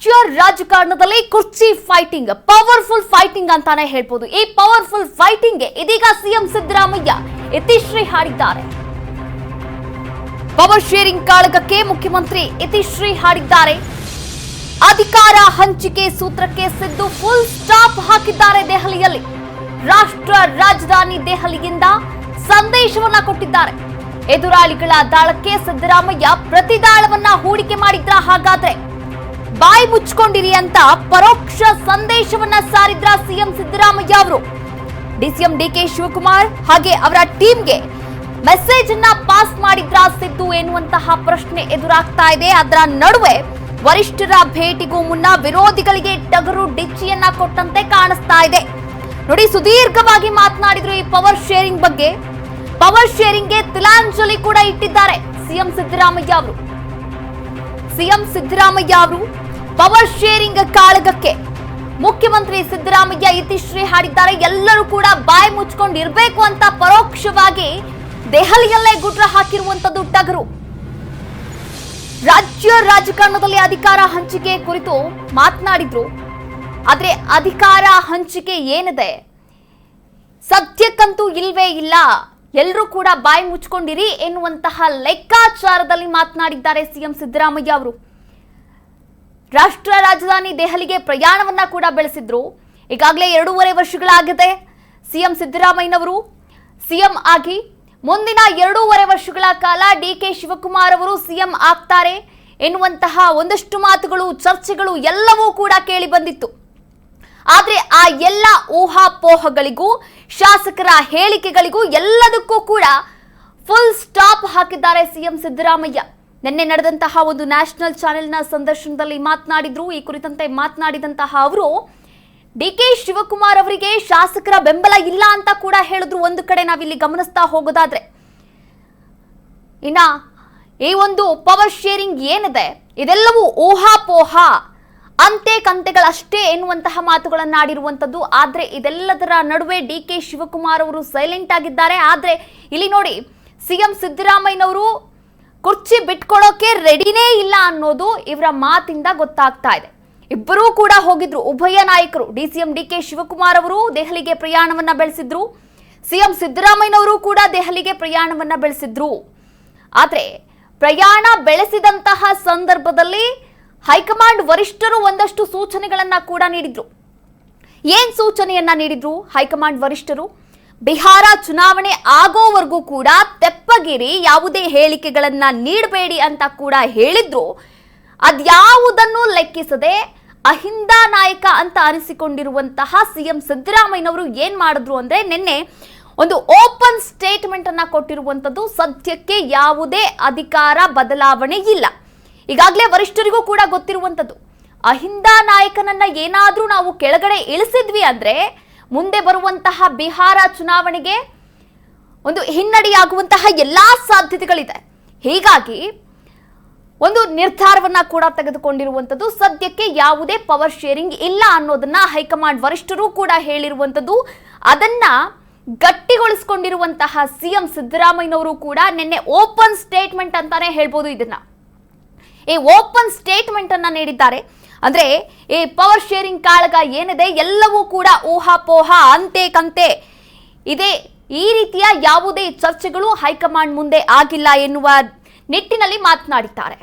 ರಾಜ್ಯ ರಾಜಕಾರಣದಲ್ಲಿ ಕುರ್ಚಿ ಫೈಟಿಂಗ್, ಪವರ್ಫುಲ್ ಫೈಟಿಂಗ್ ಅಂತಾನೆ ಹೇಳ್ಬೋದು. ಈ ಪವರ್ಫುಲ್ ಫೈಟಿಂಗ್ ಇದೀಗ ಸಿಎಂ ಸಿದ್ದರಾಮಯ್ಯ ಇತಿಶ್ರೀ ಹಾಡಿದ್ದಾರೆ. ಪವರ್ ಶೇರಿಂಗ್ ಕಾಳಗಕ್ಕೆ ಮುಖ್ಯಮಂತ್ರಿ ಇತಿಶ್ರೀ ಹಾಡಿದ್ದಾರೆ. ಅಧಿಕಾರ ಹಂಚಿಕೆ ಸೂತ್ರಕ್ಕೆ ಸಿದ್ದು ಫುಲ್ ಸ್ಟಾಪ್ ಹಾಕಿದ್ದಾರೆ. ದೆಹಲಿಯಲ್ಲಿ ರಾಷ್ಟ್ರ ರಾಜಧಾನಿ ದೆಹಲಿಯಿಂದ ಸಂದೇಶವನ್ನ ಕೊಟ್ಟಿದ್ದಾರೆ. ಎದುರಾಳಿಗಳ ದಾಳಕ್ಕೆ ಸಿದ್ದರಾಮಯ್ಯ ಪ್ರತಿದಾಳವನ್ನ ಹೂಡಿಕೆ ಮಾಡಿದ್ರ, ಹಾಗಾದ್ರೆ ಬಾಯಿ ಮುಚ್ಕೊಂಡಿರಿ ಅಂತ ಪರೋಕ್ಷ ಸಂದೇಶವನ್ನ ಸಾರಿದ್ರ ಸಿಎಂ ಸಿದ್ದರಾಮಯ್ಯ ಅವರು. ಡಿಸಿಎಂ ಡಿಕೆ ಶಿವಕುಮಾರ್ ಹಾಗೆ ಅವರ ಟೀಮ್ಗೆ ಮೆಸೇಜ್ ಅನ್ನ ಪಾಸ್ ಮಾಡಿದ್ರ ಸಿದ್ದು ಎನ್ನುವಂತಹ ಪ್ರಶ್ನೆ ಎದುರಾಗ್ತಾ ಇದೆ. ಅದರ ನಡುವೆ ವರಿಷ್ಠರ ಭೇಟಿಗೂ ಮುನ್ನ ವಿರೋಧಿಗಳಿಗೆ ಟಗರು ಡಿಚ್ಚಿಯನ್ನ ಕೊಟ್ಟಂತೆ ಕಾಣಿಸ್ತಾ ಇದೆ. ನೋಡಿ, ಸುದೀರ್ಘವಾಗಿ ಮಾತನಾಡಿದ್ರು ಈ ಪವರ್ ಶೇರಿಂಗ್ ಬಗ್ಗೆ. ಪವರ್ ಶೇರಿಂಗ್ಗೆ ತಿಲಾಂಜಲಿ ಕೂಡ ಇಟ್ಟಿದ್ದಾರೆ ಸಿಎಂ ಸಿದ್ದರಾಮಯ್ಯ ಅವರು. ಸಿಎಂ ಸಿದ್ದರಾಮಯ್ಯ ಅವರು ಪವರ್ ಶೇರಿಂಗ್ ಕಾಳಗಕ್ಕೆ ಮುಖ್ಯಮಂತ್ರಿ ಸಿದ್ದರಾಮಯ್ಯ ಇತಿಶ್ರೀ ಹಾಡಿದ್ದಾರೆ. ಎಲ್ಲರೂ ಕೂಡ ಬಾಯಿ ಮುಚ್ಕೊಂಡಿರ್ಬೇಕು ಅಂತ ಪರೋಕ್ಷವಾಗಿ ದೆಹಲಿಯಲ್ಲೇ ಗುಡ್ರ ಹಾಕಿರುವಂತದ್ದು ಟಗರು. ರಾಜ್ಯ ರಾಜಕಾರಣದಲ್ಲಿ ಅಧಿಕಾರ ಹಂಚಿಕೆ ಕುರಿತು ಮಾತನಾಡಿದ್ರು. ಆದ್ರೆ ಅಧಿಕಾರ ಹಂಚಿಕೆ ಏನಿದೆ ಸದ್ಯಕ್ಕಂತೂ ಇಲ್ವೇ ಇಲ್ಲ, ಎಲ್ಲರೂ ಕೂಡ ಬಾಯಿ ಮುಚ್ಕೊಂಡಿರಿ ಎನ್ನುವಂತಹ ಲೆಕ್ಕಾಚಾರದಲ್ಲಿ ಮಾತನಾಡಿದ್ದಾರೆ ಸಿಎಂ ಸಿದ್ದರಾಮಯ್ಯ ಅವರು. ರಾಷ್ಟ್ರ ರಾಜಧಾನಿ ದೆಹಲಿಗೆ ಪ್ರಯಾಣವನ್ನ ಕೂಡ ಬೆಳೆಸಿದ್ರು. ಈಗಾಗಲೇ 2.5 ವರ್ಷಗಳಾಗಿದೆ ಸಿಎಂ ಸಿದ್ದರಾಮಯ್ಯನವರು ಸಿಎಂ ಆಗಿ. ಮುಂದಿನ 2.5 ವರ್ಷಗಳ ಕಾಲ ಡಿಕೆ ಶಿವಕುಮಾರ್ ಅವರು ಸಿಎಂ ಆಗ್ತಾರೆ ಎನ್ನುವಂತಹ ಒಂದಷ್ಟು ಮಾತುಗಳು, ಚರ್ಚೆಗಳು ಎಲ್ಲವೂ ಕೂಡ ಕೇಳಿ ಬಂದಿತ್ತು. ಆದ್ರೆ ಆ ಎಲ್ಲ ಊಹಾಪೋಹಗಳಿಗೂ, ಶಾಸಕರ ಹೇಳಿಕೆಗಳಿಗೂ ಎಲ್ಲದಕ್ಕೂ ಕೂಡ ಫುಲ್ ಸ್ಟಾಪ್ ಹಾಕಿದ್ದಾರೆ ಸಿಎಂ ಸಿದ್ದರಾಮಯ್ಯ. ನಿನ್ನೆ ನಡೆದಂತಹ ಒಂದು ನ್ಯಾಷನಲ್ ಚಾನೆಲ್ನ ಸಂದರ್ಶನದಲ್ಲಿ ಮಾತನಾಡಿದ್ರು. ಈ ಕುರಿತಂತೆ ಮಾತನಾಡಿದಂತಹ ಅವರು ಡಿಕೆ ಶಿವಕುಮಾರ್ ಅವರಿಗೆ ಶಾಸಕರ ಬೆಂಬಲ ಇಲ್ಲ ಅಂತ ಕೂಡ ಹೇಳಿದ್ರು. ಒಂದು ಕಡೆ ನಾವಿಲ್ಲಿ ಗಮನಿಸ್ತಾ ಹೋಗೋದಾದ್ರೆ, ಇನ್ನ ಈ ಒಂದು ಪವರ್ ಶೇರಿಂಗ್ ಏನಿದೆ ಇದೆಲ್ಲವೂ ಊಹಾಪೋಹ, ಅಂತೆ ಕಂತೆಗಳಷ್ಟೇ ಎನ್ನುವಂತಹ ಮಾತುಗಳನ್ನಾಡಿರುವಂತದ್ದು. ಆದ್ರೆ ಇದೆಲ್ಲದರ ನಡುವೆ ಡಿಕೆ ಶಿವಕುಮಾರ್ ಅವರು ಸೈಲೆಂಟ್ ಆಗಿದ್ದಾರೆ. ಆದ್ರೆ ಇಲ್ಲಿ ನೋಡಿ, ಸಿಎಂ ಸಿದ್ದರಾಮಯ್ಯನವರು ಕುರ್ಚಿ ಬಿಟ್ಕೊಳ್ಳೋಕೆ ರೆಡಿನೇ ಇಲ್ಲ ಅನ್ನೋದು ಇವರ ಮಾತಿಂದ ಗೊತ್ತಾಗ್ತಾ ಇದೆ. ಇಬ್ಬರೂ ಕೂಡ ಹೋಗಿದ್ರು, ಉಭಯ ನಾಯಕರು. ಡಿಸಿಎಂ ಡಿಕೆ ಶಿವಕುಮಾರ್ ಅವರು ದೆಹಲಿಗೆ ಪ್ರಯಾಣವನ್ನ ಬೆಳೆಸಿದ್ರು, ಸಿಎಂ ಸಿದ್ದರಾಮಯ್ಯನವರು ಕೂಡ ದೆಹಲಿಗೆ ಪ್ರಯಾಣವನ್ನ ಬೆಳೆಸಿದ್ರು. ಆದ್ರೆ ಪ್ರಯಾಣ ಬೆಳೆಸಿದಂತಹ ಸಂದರ್ಭದಲ್ಲಿ ಹೈಕಮಾಂಡ್ ವರಿಷ್ಠರು ಒಂದಷ್ಟು ಸೂಚನೆಗಳನ್ನ ಕೂಡ ನೀಡಿದ್ರು. ಏನ್ ಸೂಚನೆಯನ್ನ ನೀಡಿದ್ರು ಹೈಕಮಾಂಡ್ ವರಿಷ್ಠರು? ಬಿಹಾರ ಚುನಾವಣೆ ಆಗೋವರೆಗೂ ಕೂಡ ತೆಪ್ಪಗಿರಿ, ಯಾವುದೇ ಹೇಳಿಕೆಗಳನ್ನ ನೀಡಬೇಡಿ ಅಂತ ಕೂಡ ಹೇಳಿದ್ರು. ಅದ್ಯಾವುದನ್ನು ಲೆಕ್ಕಿಸದೆ ಅಹಿಂದ ನಾಯಕ ಅಂತ ಅನಿಸಿಕೊಂಡಿರುವಂತಹ ಸಿಎಂ ಸಿದ್ದರಾಮಯ್ಯನವರು ಏನ್ ಮಾಡಿದ್ರು ಅಂದ್ರೆ, ನಿನ್ನೆ ಒಂದು ಓಪನ್ ಸ್ಟೇಟ್ಮೆಂಟ್ ಅನ್ನ ಕೊಟ್ಟಿರುವಂತದ್ದು. ಸದ್ಯಕ್ಕೆ ಯಾವುದೇ ಅಧಿಕಾರ ಬದಲಾವಣೆ ಇಲ್ಲ. ಈಗಾಗಲೇ ವರಿಷ್ಠರಿಗೂ ಕೂಡ ಗೊತ್ತಿರುವಂತದ್ದು, ಅಹಿಂದ ನಾಯಕನನ್ನ ಏನಾದ್ರೂ ನಾವು ಕೆಳಗಡೆ ಇಳಿಸಿದ್ವಿ ಅಂದ್ರೆ ಮುಂದೆ ಬರುವಂತಹ ಬಿಹಾರ ಚುನಾವಣೆಗೆ ಒಂದು ಹಿನ್ನಡೆಯಾಗುವಂತಹ ಎಲ್ಲಾ ಸಾಧ್ಯತೆಗಳಿದೆ. ಹೀಗಾಗಿ ಒಂದು ನಿರ್ಧಾರವನ್ನ ಕೂಡ ತೆಗೆದುಕೊಂಡಿರುವಂತದ್ದು. ಸದ್ಯಕ್ಕೆ ಯಾವುದೇ ಪವರ್ ಶೇರಿಂಗ್ ಇಲ್ಲ ಅನ್ನೋದನ್ನ ಹೈಕಮಾಂಡ್ ವರಿಷ್ಠರು ಕೂಡ ಹೇಳಿರುವಂತದ್ದು. ಅದನ್ನ ಗಟ್ಟಿಗೊಳಿಸಿಕೊಂಡಿರುವಂತಹ ಸಿಎಂ ಸಿದ್ದರಾಮಯ್ಯನವರು ಕೂಡ ನಿನ್ನೆ ಓಪನ್ ಸ್ಟೇಟ್ಮೆಂಟ್ ಅಂತಾನೆ ಹೇಳ್ಬೋದು ಇದನ್ನ. ಈ ಓಪನ್ ಸ್ಟೇಟ್ಮೆಂಟ್ ಅನ್ನ ನೀಡಿದ್ದಾರೆ. ಅಂದ್ರೆ ಈ ಪವರ್ ಶೇರಿಂಗ್ ಕಾಳಗ ಏನಿದೆ ಎಲ್ಲವೂ ಕೂಡ ಊಹಾಪೋಹ, ಅಂತೆ ಕಂತೆ ಇದೆ. ಈ ರೀತಿಯ ಯಾವುದೇ ಚರ್ಚೆಗಳು ಹೈಕಮಾಂಡ್ ಮುಂದೆ ಆಗಿಲ್ಲ ಎನ್ನುವ ನಿಟ್ಟಿನಲ್ಲಿ ಮಾತನಾಡಿದ್ದಾರೆ.